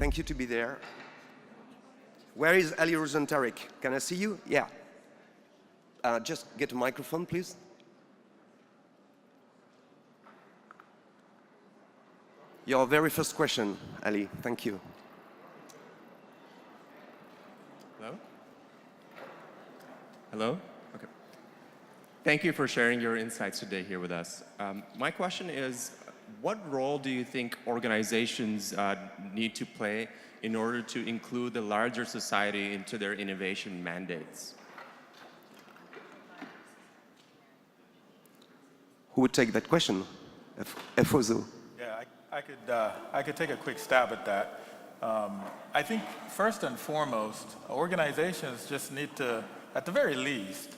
Thank you to be there. Where is Ali Rosentarek? Can I see you? Yeah. Just get a microphone, please. Your very first question, Ali. Thank you. Hello? Hello? Okay. Thank you for sharing your insights today here with us. My question is, what role do you think organizations need to play in order to include the larger society into their innovation mandates? Who would take that question? Efozo. Yeah, I could take a quick stab at that. I think first and foremost, organizations just need to, at the very least,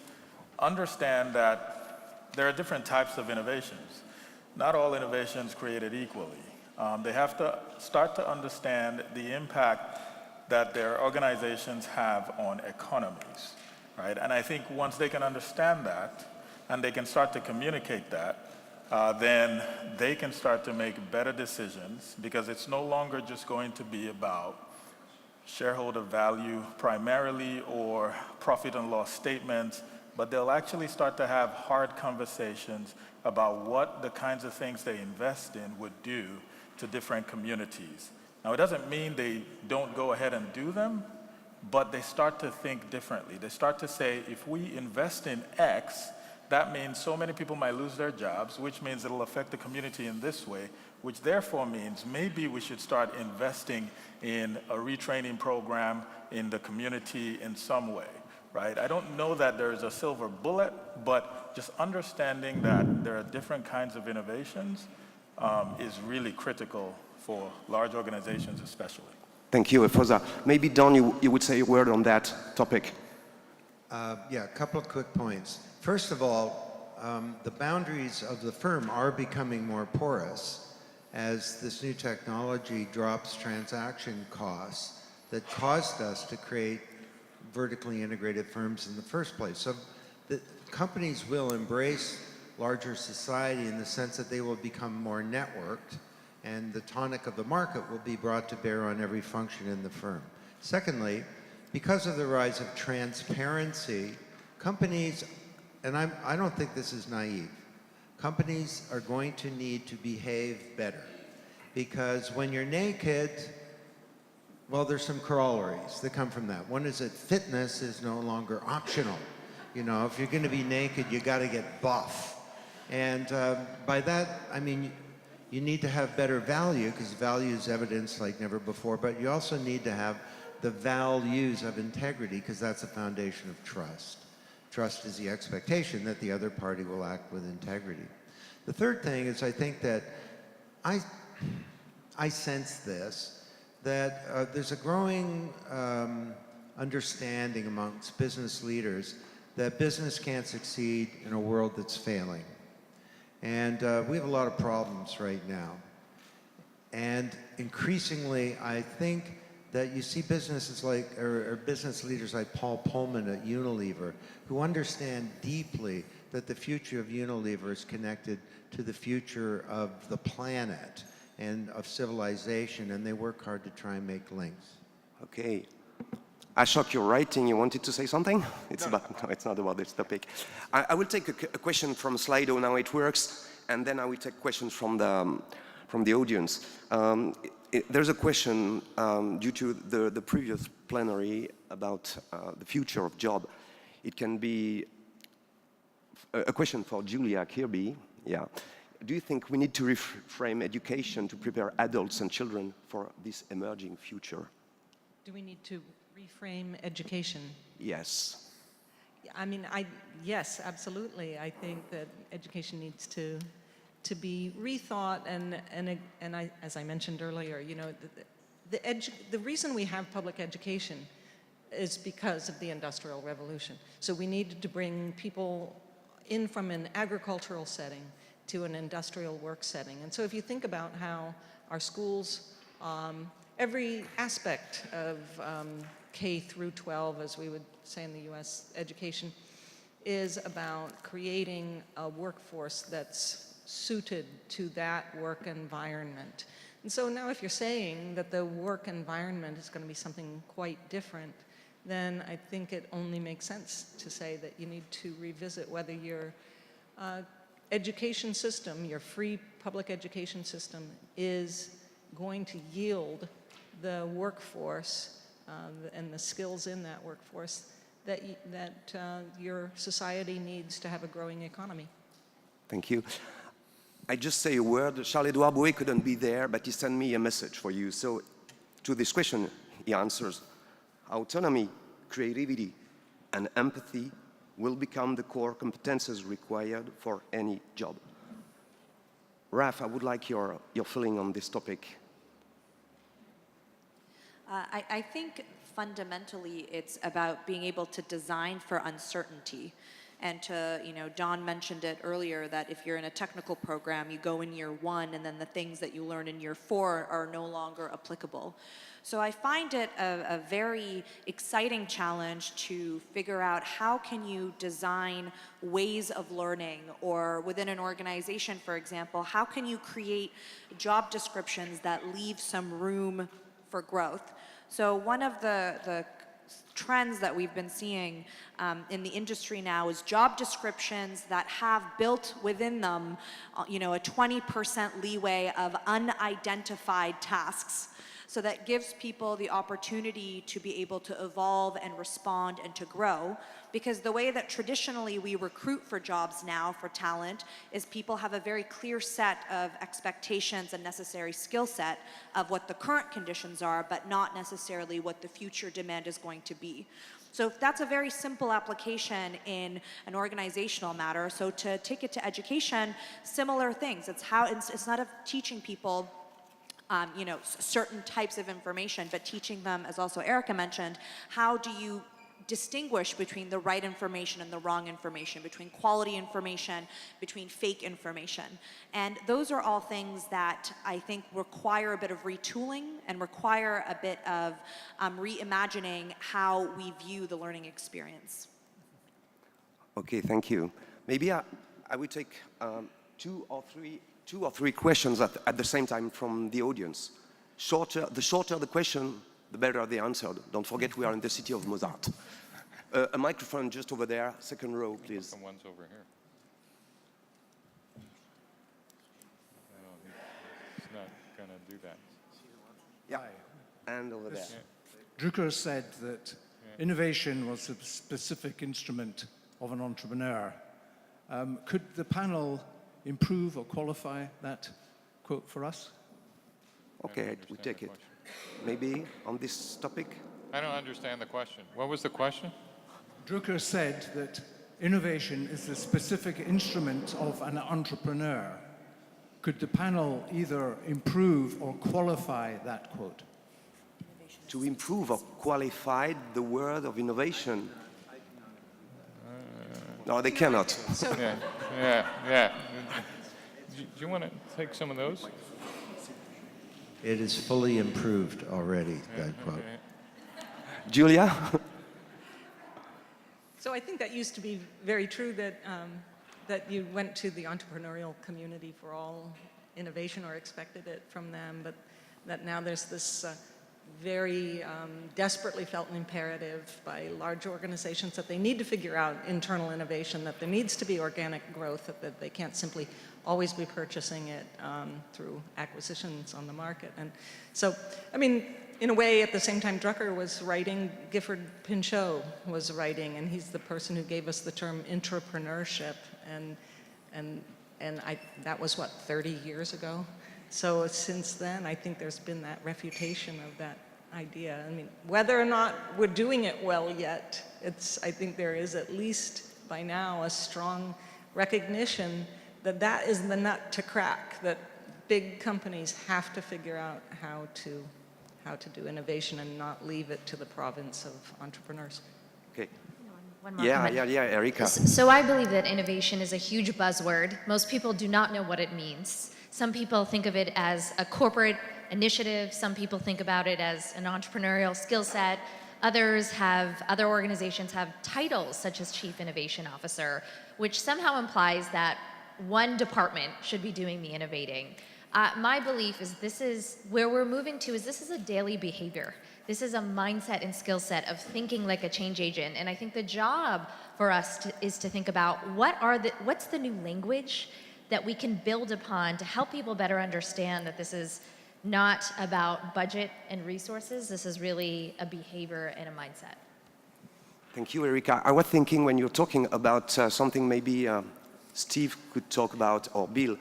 understand that there are different types of innovations. Not all innovations created equally. They have to start to understand the impact that their organizations have on economies, right? And I think once they can understand that, and they can start to communicate that, then they can start to make better decisions, because it's no longer just going to be about shareholder value primarily or profit and loss statements, but they'll actually start to have hard conversations about what the kinds of things they invest in would do to different communities. Now, it doesn't mean they don't go ahead and do them, but they start to think differently. They start to say, if we invest in X, that means so many people might lose their jobs, which means it'll affect the community in this way, which therefore means maybe we should start investing in a retraining program in the community in some way, right? I don't know that there's a silver bullet, but just understanding that there are different kinds of innovations is really critical for large organizations especially. Thank you, Efoza. Maybe Don, you would say a word on that topic. Yeah, a couple of quick points. First of all, the boundaries of the firm are becoming more porous as this new technology drops transaction costs that caused us to create vertically integrated firms in the first place. So the companies will embrace larger society in the sense that they will become more networked, and the tonic of the market will be brought to bear on every function in the firm. Secondly, because of the rise of transparency, companies, and I don't think this is naive, companies are going to need to behave better. Because when you're naked, well, there's some corollaries that come from that. One is that fitness is no longer optional. You know, if you're going to be naked, you got to get buff. And by that, I mean, you need to have better value, because value is evidence like never before, but you also need to have the values of integrity, because that's the foundation of trust. Trust is the expectation that the other party will act with integrity. The third thing is, I think that I sense this, that there's a growing understanding amongst business leaders that business can't succeed in a world that's failing. And we have a lot of problems right now. And increasingly, I think that you see businesses like, or business leaders like Paul Pullman at Unilever, who understand deeply that the future of Unilever is connected to the future of the planet and of civilization, and they work hard to try and make links. Okay. Ashok, you're writing. You wanted to say something? It's No, it's not about this topic. I will take a question from Slido, now it works, and then I will take questions from the audience. There's a question due to the previous plenary about the future of job. It can be a question for Julia Kirby. Yeah. Do you think we need to reframe education to prepare adults and children for this emerging future? Do we need to reframe education? Yes. I mean, yes, absolutely. I think that education needs to be rethought, and as I mentioned earlier, you know, the reason we have public education is because of the Industrial Revolution. So we needed to bring people in from an agricultural setting to an industrial work setting. And so if you think about how our schools, every aspect of K through 12, as we would say in the US, education is about creating a workforce that's suited to that work environment. And so now if you're saying that the work environment is going to be something quite different, then I think it only makes sense to say that you need to revisit whether your education system, your free public education system, is going to yield the workforce and the skills in that workforce that your society needs to have a growing economy. Thank you. I just say a word. Charles-Édouard Bouet couldn't be there, but he sent me a message for you. So to this question, he answers, autonomy, creativity, and empathy will become the core competences required for any job. Raf, I would like your feeling on this topic. I think fundamentally it's about being able to design for uncertainty. And Don mentioned it earlier that if you're in a technical program, you go in year 1 and then the things that you learn in year 4 are no longer applicable. So I find it a very exciting challenge to figure out how can you design ways of learning, or within an organization, for example, how can you create job descriptions that leave some room for growth. So one of the trends that we've been seeing in the industry now is job descriptions that have built within them, a 20% leeway of unidentified tasks. So that gives people the opportunity to be able to evolve and respond and to grow. Because the way that traditionally we recruit for jobs now for talent is people have a very clear set of expectations and necessary skill set of what the current conditions are, but not necessarily what the future demand is going to be. So that's a very simple application in an organizational matter. So to take it to education, similar things. It's not of teaching people certain types of information, but teaching them, as also Erica mentioned, how do you distinguish between the right information and the wrong information, between quality information, between fake information. And those are all things that I think require a bit of retooling and require a bit of reimagining how we view the learning experience. Okay, thank you. Maybe I will take two or three questions at the same time from the audience. The shorter the question, the better the answer. Don't forget we are in the city of Mozart. A microphone just over there, second row, please. The one's over here. No, he's not going to do that. Yeah, and over there. Drucker said that innovation was a specific instrument of an entrepreneur. Could the panel improve or qualify that quote for us? Okay, we take it. Maybe on this topic? I don't understand the question. What was the question? Drucker said that innovation is the specific instrument of an entrepreneur. Could the panel either improve or qualify that quote? To improve or qualify the word of innovation? No, they cannot. So, Yeah. Do you want to take some of those? It is fully improved already, that quote. Julia? So I think that used to be very true, that you went to the entrepreneurial community for all innovation or expected it from them, but that now there's this very desperately felt imperative by large organizations that they need to figure out internal innovation, that there needs to be organic growth, that they can't simply always be purchasing it through acquisitions on the market. And so, I mean, in a way, at the same time Drucker was writing, Gifford Pinchot was writing, and he's the person who gave us the term intrapreneurship, and that was, what, 30 years ago? So since then, I think there's been that refutation of that idea. I mean, whether or not we're doing it well yet, I think there is at least by now a strong recognition that that is the nut to crack, that big companies have to figure out how to do innovation and not leave it to the province of entrepreneurs. Okay. One more Yeah, comment. Erica. So I believe that innovation is a huge buzzword. Most people do not know what it means. Some people think of it as a corporate initiative. Some people think about it as an entrepreneurial skill set. Other organizations have titles such as Chief Innovation Officer, which somehow implies that one department should be doing the innovating. My belief is this is where we're moving to, is this is a daily behavior. This is a mindset and skill set of thinking like a change agent. And I think the job for us is to think about what's the new language that we can build upon to help people better understand that this is not about budget and resources. This is really a behavior and a mindset. Thank you, Erika. I was thinking when you're talking about something maybe Steve could talk about, or Bill,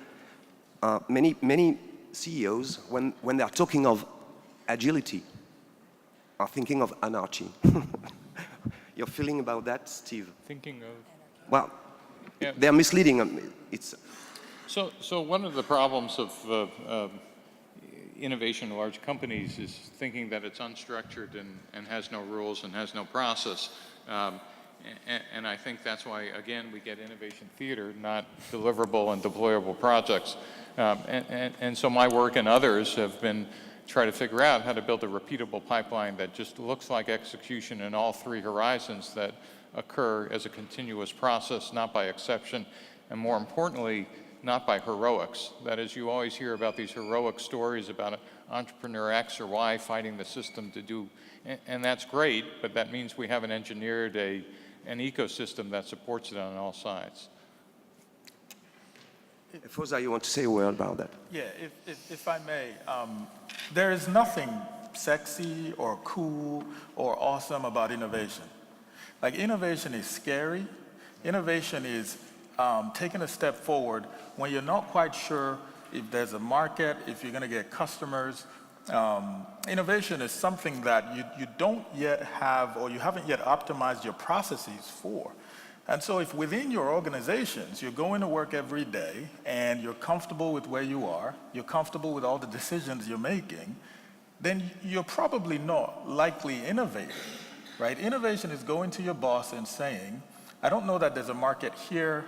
many CEOs, when they are talking of agility, are thinking of anarchy. You're feeling about that, Steve? Thinking of... Well, Yeah. they're misleading. It's So one of the problems of innovation in large companies is thinking that it's unstructured and has no rules and has no process. And I think that's why, again, we get innovation theater, not deliverable and deployable projects. And so my work and others have been try to figure out how to build a repeatable pipeline that just looks like execution in all three horizons that occur as a continuous process, not by exception, and more importantly, not by heroics. That is, you always hear about these heroic stories about entrepreneur X or Y fighting the system to do, and that's great, but that means we haven't engineered an ecosystem that supports it on all sides. Fosa, you want to say a word about that? Yeah, if I may, there is nothing sexy or cool or awesome about innovation. Like, innovation is scary. Innovation is taking a step forward when you're not quite sure if there's a market, if you're going to get customers. Innovation is something that you don't yet have, or you haven't yet optimized your processes for. And so if within your organizations, you're going to work every day and you're comfortable with where you are, you're comfortable with all the decisions you're making, then you're probably not likely innovating, right? Innovation is going to your boss and saying, I don't know that there's a market here,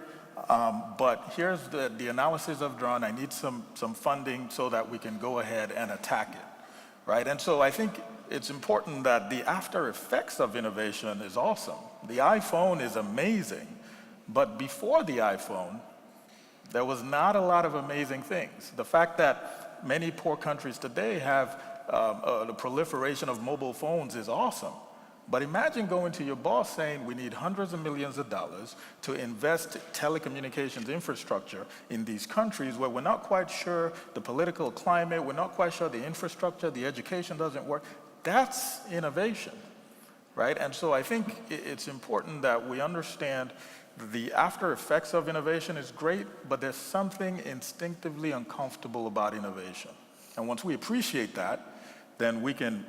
but here's the analysis I've drawn. I need some funding so that we can go ahead and attack it, right? And so I think it's important that the after effects of innovation is awesome. The iPhone is amazing, but before the iPhone, there was not a lot of amazing things. The fact that many poor countries today have the proliferation of mobile phones is awesome. But imagine going to your boss saying, we need hundreds of millions of dollars to invest telecommunications infrastructure in these countries where we're not quite sure the political climate, we're not quite sure the infrastructure, the education doesn't work. That's innovation, right? And so I think it's important that we understand the after effects of innovation is great, but there's something instinctively uncomfortable about innovation. And once we appreciate that, then we can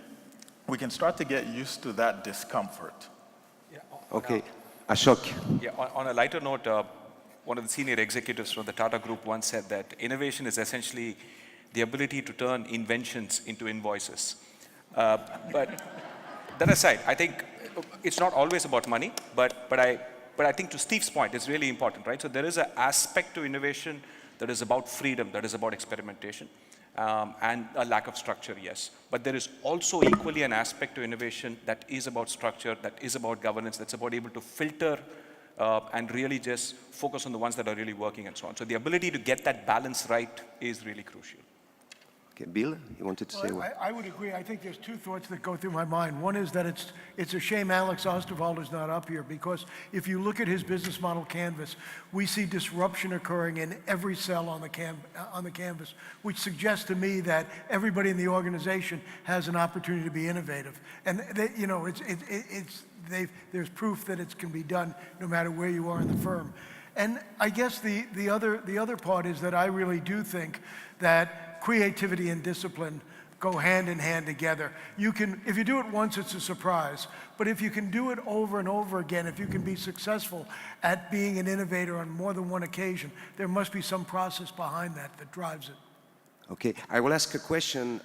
start to get used to that discomfort. Yeah, Okay, Ashok. Yeah, on a lighter note, one of the senior executives from the Tata Group once said that innovation is essentially the ability to turn inventions into invoices. But that aside, I think it's not always about money, but I think to Steve's point, it's really important, right? So there is an aspect to innovation that is about freedom, that is about experimentation. And a lack of structure, yes. But there is also equally an aspect to innovation that is about structure, that is about governance, that's about able to filter and really just focus on the ones that are really working and so on. So the ability to get that balance right is really crucial. Okay, Bill, you wanted to say Well, what? I would agree. I think there's two thoughts that go through my mind. One is that it's a shame Alex Osterwald is not up here, because if you look at his business model canvas, we see disruption occurring in every cell on the canvas, which suggests to me that everybody in the organization has an opportunity to be innovative. And you know, there's proof that it can be done no matter where you are in the firm. And I guess the other part is that I really do think that creativity and discipline go hand in hand together. If you do it once, it's a surprise. But if you can do it over and over again, if you can be successful at being an innovator on more than one occasion, there must be some process behind that drives it. Okay, I will ask a question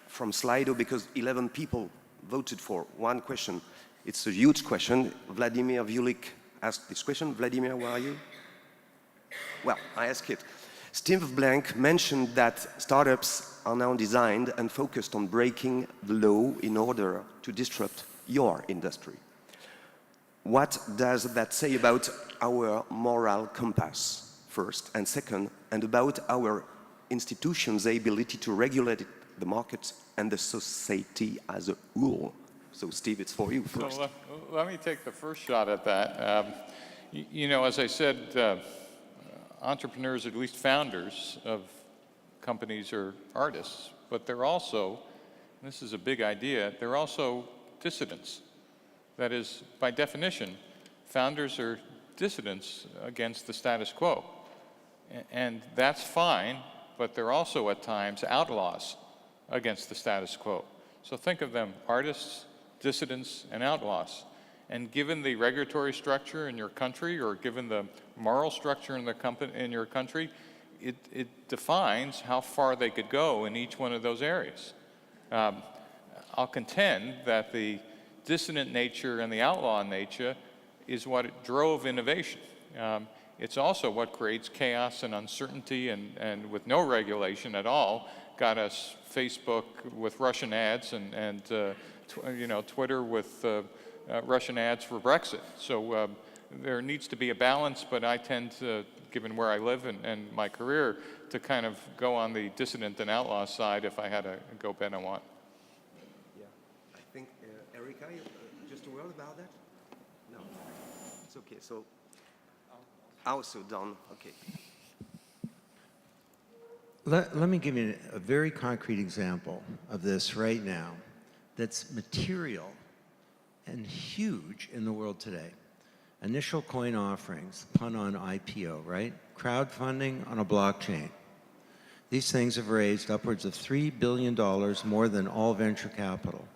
from Slido because 11 people voted for one question. It's a huge question. Vladimir Vulik asked this question. Vladimir, where are you? Well, I ask it. Steve Blank mentioned that startups are now designed and focused on breaking the law in order to disrupt your industry. What does that say about our moral compass first, and second, and about our institutions' ability to regulate the market and the society as a whole. So, Steve, it's for you first. So let me take the first shot at that. You know, as I said, entrepreneurs, at least founders of companies, are artists, but they're also, and this is a big idea, they're also dissidents. That is, by definition, founders are dissidents against the status quo. And that's fine, but they're also at times outlaws against the status quo. So think of them, artists, dissidents, and outlaws. And given the regulatory structure in your country, or given the moral structure in your country, it defines how far they could go in each one of those areas. I'll contend that the dissident nature and the outlaw nature is what drove innovation. It's also what creates chaos and uncertainty, and with no regulation at all, got us Facebook with Russian ads and you know, Twitter with Russian ads for Brexit. So there needs to be a balance, but I tend to, given where I live and my career, to kind of go on the dissident and outlaw side if I had to go bet on one. Yeah, I think, Erica, just a word about that? No, it's okay. So, also done, okay. Let me give you a very concrete example of this right now that's material and huge in the world today. Initial coin offerings, pun on IPO, right? Crowdfunding on a blockchain. These things have raised upwards of $3 billion, more than all venture capital.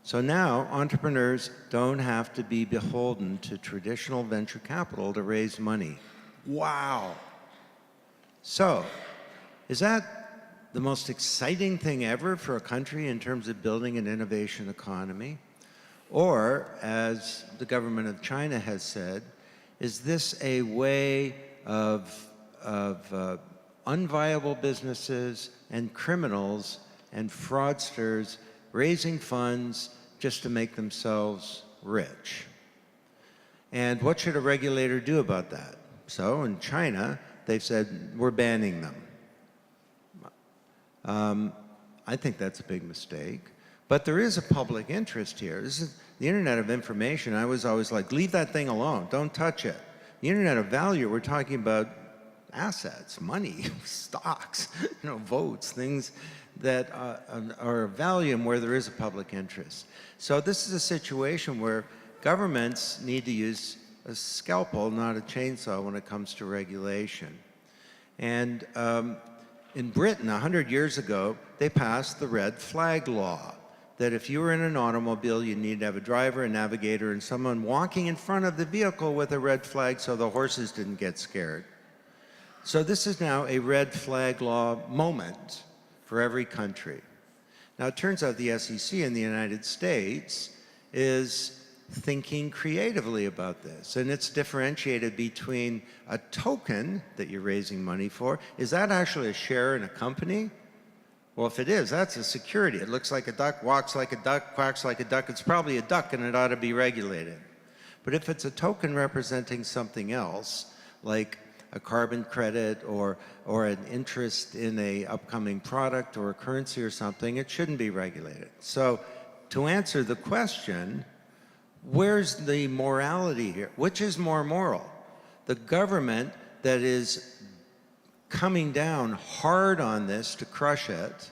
So now entrepreneurs don't have to be beholden to traditional venture capital to raise money. Wow. So, is that the most exciting thing ever for a country in terms of building an innovation economy? Or, as the government of China has said, is this a way of unviable businesses and criminals and fraudsters raising funds just to make themselves rich? And what should a regulator do about that? So in China, they've said, we're banning them. I think that's a big mistake. But there is a public interest here. This is the Internet of Information. I was always like, leave that thing alone. Don't touch it. The Internet of Value, we're talking about assets, money, stocks, you know, votes, things that are of value and where there is a public interest. So this is a situation where governments need to use a scalpel, not a chainsaw, when it comes to regulation. And in Britain, 100 years ago, they passed the red flag law, that if you were in an automobile, you need to have a driver, a navigator, and someone walking in front of the vehicle with a red flag so the horses didn't get scared. So this is now a red flag law moment for every country. Now, it turns out the SEC in the United States is thinking creatively about this, and it's differentiated between a token that you're raising money for. Is that actually a share in a company? Well, if it is, that's a security. It looks like a duck, walks like a duck, quacks like a duck. It's probably a duck, and it ought to be regulated. But if it's a token representing something else, like a carbon credit or an interest in a upcoming product or a currency or something, it shouldn't be regulated. So to answer the question, where's the morality here? Which is more moral? The government that is coming down hard on this to crush it,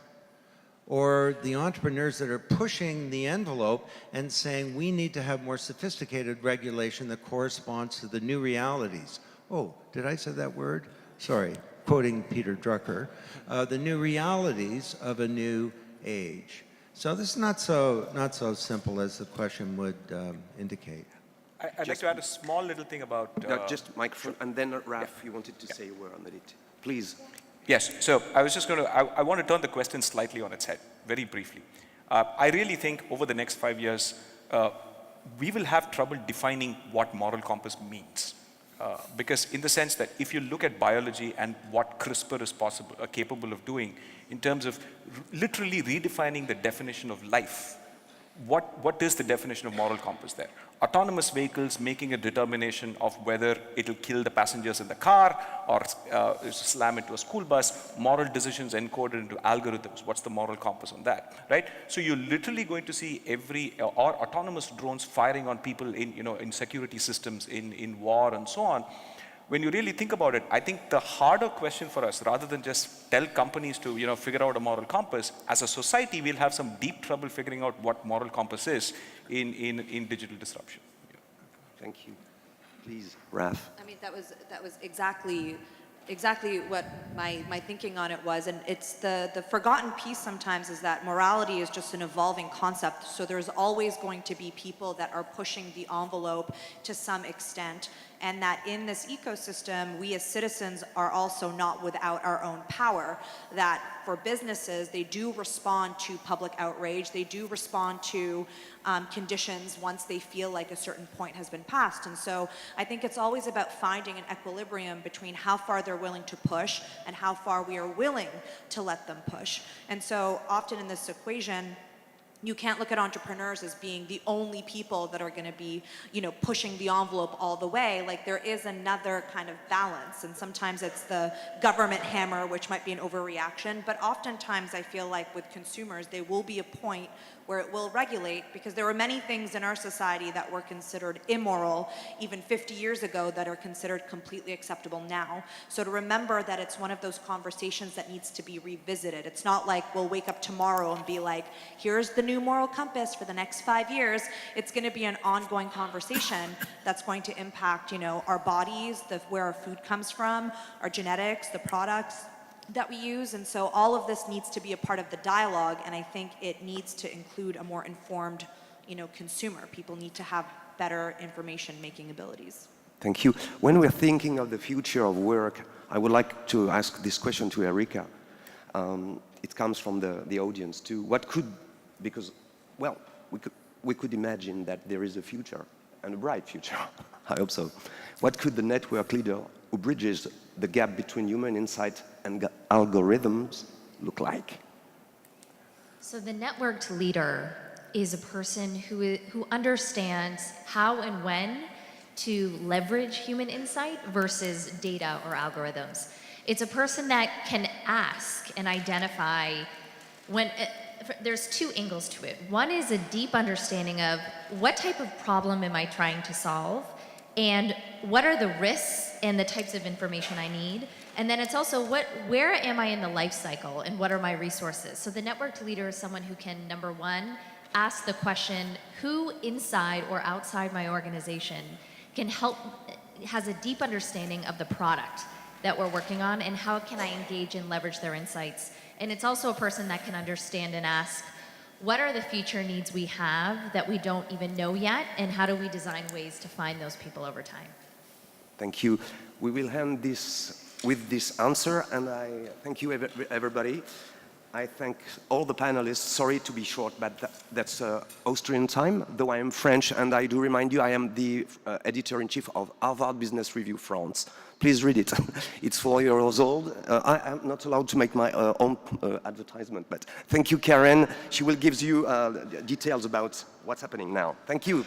or the entrepreneurs that are pushing the envelope and saying we need to have more sophisticated regulation that corresponds to the new realities? Oh, did I say that word? Sorry, quoting Peter Drucker. The new realities of a new age. So this is not so simple as the question would indicate. I'd like to add a small little thing about... just microphone, and then Ralph, you wanted to say a word on it. Please. Yes, so I was just going to, I want to turn the question slightly on its head, very briefly. I really think over the next 5 years, we will have trouble defining what moral compass means. Because in the sense that if you look at biology and what CRISPR is capable of doing in terms of literally redefining the definition of life, what is the definition of moral compass there? Autonomous vehicles making a determination of whether it'll kill the passengers in the car or slam into a school bus, moral decisions encoded into algorithms. What's the moral compass on that, right? So you're literally going to see or autonomous drones firing on people in security systems, in war and so on. When you really think about it, I think the harder question for us, rather than just tell companies to figure out a moral compass, as a society, we'll have some deep trouble figuring out what moral compass is in digital disruption. Thank you. Please, Raf. I mean, that was exactly what my thinking on it was. And it's the forgotten piece sometimes is that morality is just an evolving concept. So there's always going to be people that are pushing the envelope to some extent. And that in this ecosystem, we as citizens are also not without our own power. That for businesses, they do respond to public outrage. They do respond to conditions once they feel like a certain point has been passed. And so I think it's always about finding an equilibrium between how far they're willing to push and how far we are willing to let them push. And so often in this equation, you can't look at entrepreneurs as being the only people that are going to be, pushing the envelope all the way. Like there is another kind of balance, and sometimes it's the government hammer, which might be an overreaction, but oftentimes I feel like with consumers, there will be a point where it will regulate, because there were many things in our society that were considered immoral even 50 years ago that are considered completely acceptable now. So to remember that it's one of those conversations that needs to be revisited. It's not like we'll wake up tomorrow and be like, here's the new moral compass for the next 5 years. It's going to be an ongoing conversation that's going to impact, our bodies, where our food comes from, our genetics, the products that we use. And so all of this needs to be a part of the dialogue, and I think it needs to include a more informed, consumer. People need to have better information-making abilities. Thank you. When we're thinking of the future of work, I would like to ask this question to Erika. It comes from the audience too. What could, because, well, we could imagine that there is a future, and a bright future, I hope so. What could the network leader who bridges the gap between human insight and algorithms look like? So the networked leader is a person who understands how and when to leverage human insight versus data or algorithms. It's a person that can ask and identify when there's two angles to it. One is a deep understanding of what type of problem am I trying to solve, and what are the risks and the types of information I need. And then it's also where am I in the life cycle and what are my resources? So the networked leader is someone who can, number one, ask the question, who inside or outside my organization can help, has a deep understanding of the product that we're working on, and how can I engage and leverage their insights. And it's also a person that can understand and ask, what are the future needs we have that we don't even know yet, and how do we design ways to find those people over time? Thank you. We will end this with this answer, and I thank you, everybody. I thank all the panelists. Sorry to be short, but that's Austrian time, though I am French, and I do remind you I am the editor-in-chief of Harvard Business Review France. Please read it. It's 4 years old. I am not allowed to make my own advertisement, but thank you, Karen. She will give you details about what's happening now. Thank you.